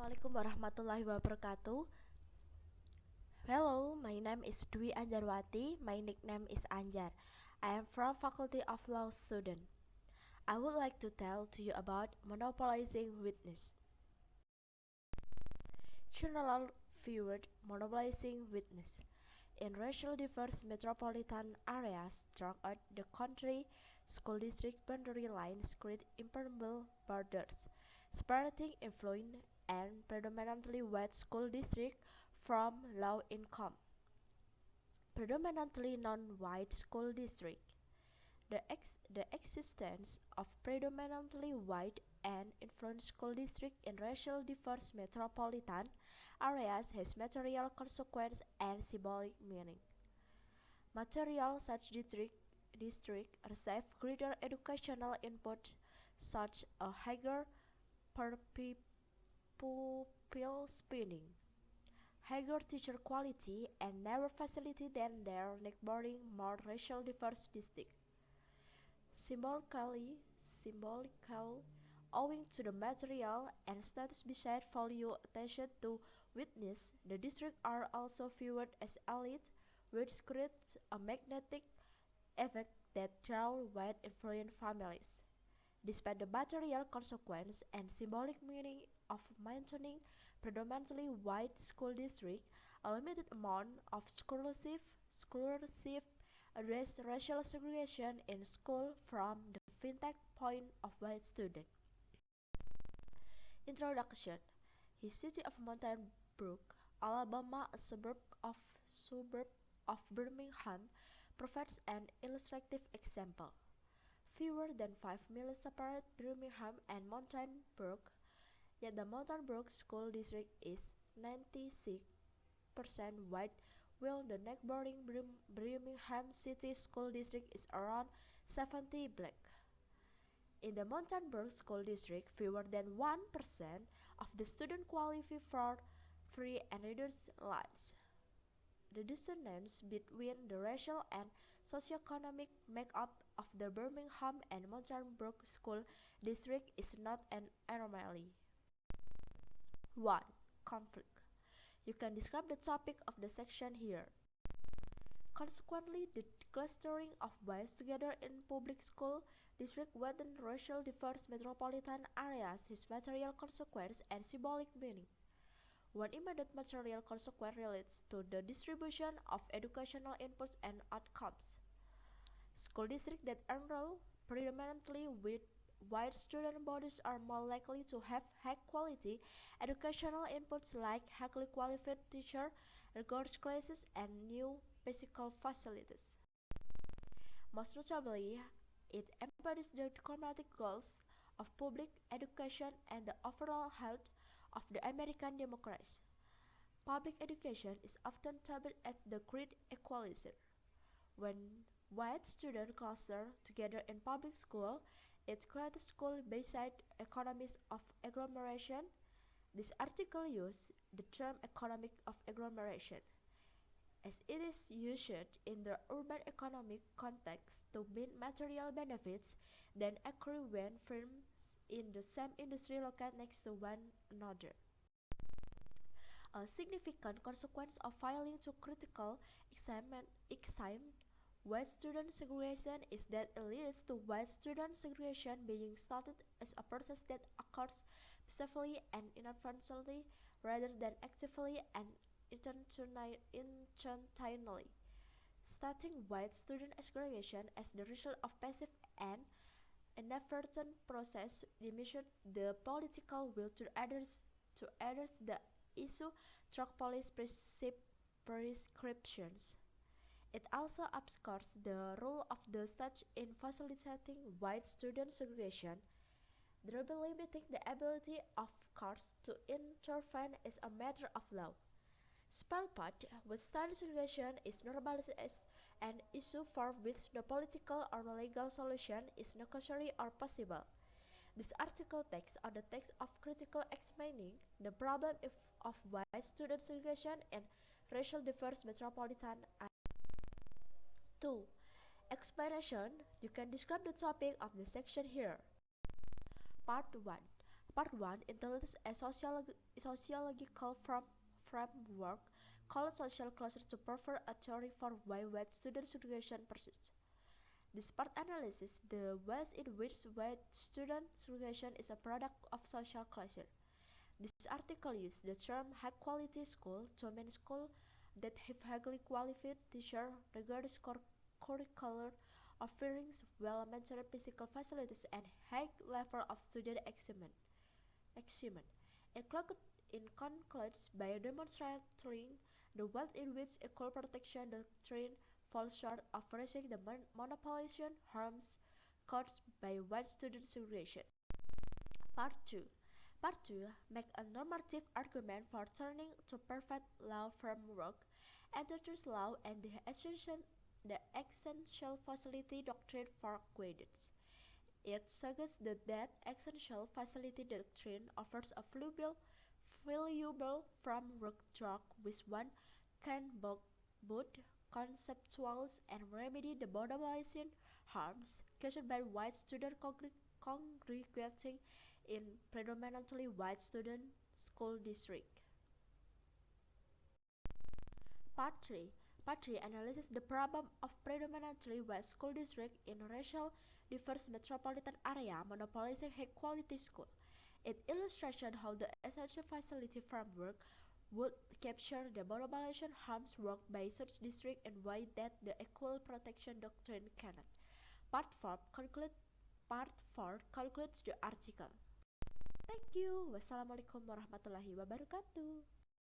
Assalamualaikum warahmatullahi wabarakatuh. Hello, my name is Anjarwati. My nickname is Anjar. I am from Faculty of Law student. I would like to tell to you about monopolizing witness. Journal viewed monopolizing witness. In racial diverse metropolitan areas throughout the country, school district boundary lines create impermeable borders, separating affluent and predominantly white school districts from low income, predominantly non-white school districts. The existence of predominantly white and influential school districts in racial diverse metropolitan areas has material consequence and symbolic meaning. Material such district receive greater educational input such a higher per pupil spending, higher teacher quality, and narrower facility than their neighboring more racial diverse districts. Symbolically, owing to the material and status beside value attached to witness, the districts are also viewed as elite, which creates a magnetic effect that draws white affluent families. Despite the material consequence and symbolic meaning of maintaining predominantly white school district, a limited amount of scholarship address racial segregation in school from the vantage point of white students. Introduction. His city of Mountain Brook, Alabama, a suburb of Birmingham, provides an illustrative example. Fewer than 5 miles separate Birmingham and Mountain Brook, yet the Mountain Brook School District is 96% white, while the neighboring Birmingham City School District is around 70 black. In the Mountain Brook School District, fewer than 1% of the students qualify for free and reduced lunch. The dissonance between the racial and socioeconomic makeup of the Birmingham and Mountain Brook School District is not an anomaly. 1. Conflict. You can describe the topic of the section here. Consequently, the clustering of whites together in public school district within racial diverse metropolitan areas has material consequence and symbolic meaning. One immediate material consequence relates to the distribution of educational inputs and outcomes. School districts that enroll predominantly with white student bodies are more likely to have high-quality educational inputs like highly qualified teachers, rigorous classes, and new physical facilities. Most notably, it embodies the democratic goals of public education and the overall health of the American democracy. Public education is often touted as the great equalizer. When white students cluster together in public school, it creates school-based economies of agglomeration. This article uses the term economic of agglomeration, as it is used in the urban economic context to mean material benefits that occur when firms in the same industry locate next to one another. A significant consequence of failing to critically examine white student segregation is that it leads to white student segregation being started as a process that occurs passively and inadvertently rather than actively and intentionally. Starting white student segregation as the result of passive and inadvertent process diminishes the political will to address the issue through police prescriptions. It also obscures the role of the state in facilitating white student segregation, thereby limiting the ability of courts to intervene as a matter of law. Spellpad with study segregation is normalized as an issue for which no political or legal solution is necessary or possible. This article takes on the text of critical examining the problem of white student segregation in racial diverse metropolitan areas. 2. Explanation. You can describe the topic of the section here. Part 1. Part 1 introduces a sociological framework called social clusters to provide a theory for why white student segregation persists. This part analyzes the ways in which white student segregation is a product of social cluster. This article uses the term high-quality school to mean schools that have highly qualified teachers, rigorous curricular offerings, well-maintained physical facilities, and high level of student achievement. It concludes by demonstrating the ways in which equal protection doctrine falls short of addressing the monopolization harms caused by white student segregation. Part 2 Part 2 makes a normative argument for turning to perfect law framework, enters law and the essential facility doctrine for guidance. It suggests that essential facility doctrine offers a valuable framework through which one can both conceptualize and remedy the monopolization harms caused by white students congregating in predominantly white student school district. Part 3 Part 3 analyzes the problem of predominantly white school district in racial diverse metropolitan area monopolizing high-quality school. It illustrates how the essential facility framework would capture the monopolization harms worked by such district and why that the equal protection doctrine cannot. Part 4 concludes the article. Thank you. Wassalamualaikum warahmatullahi wabarakatuh.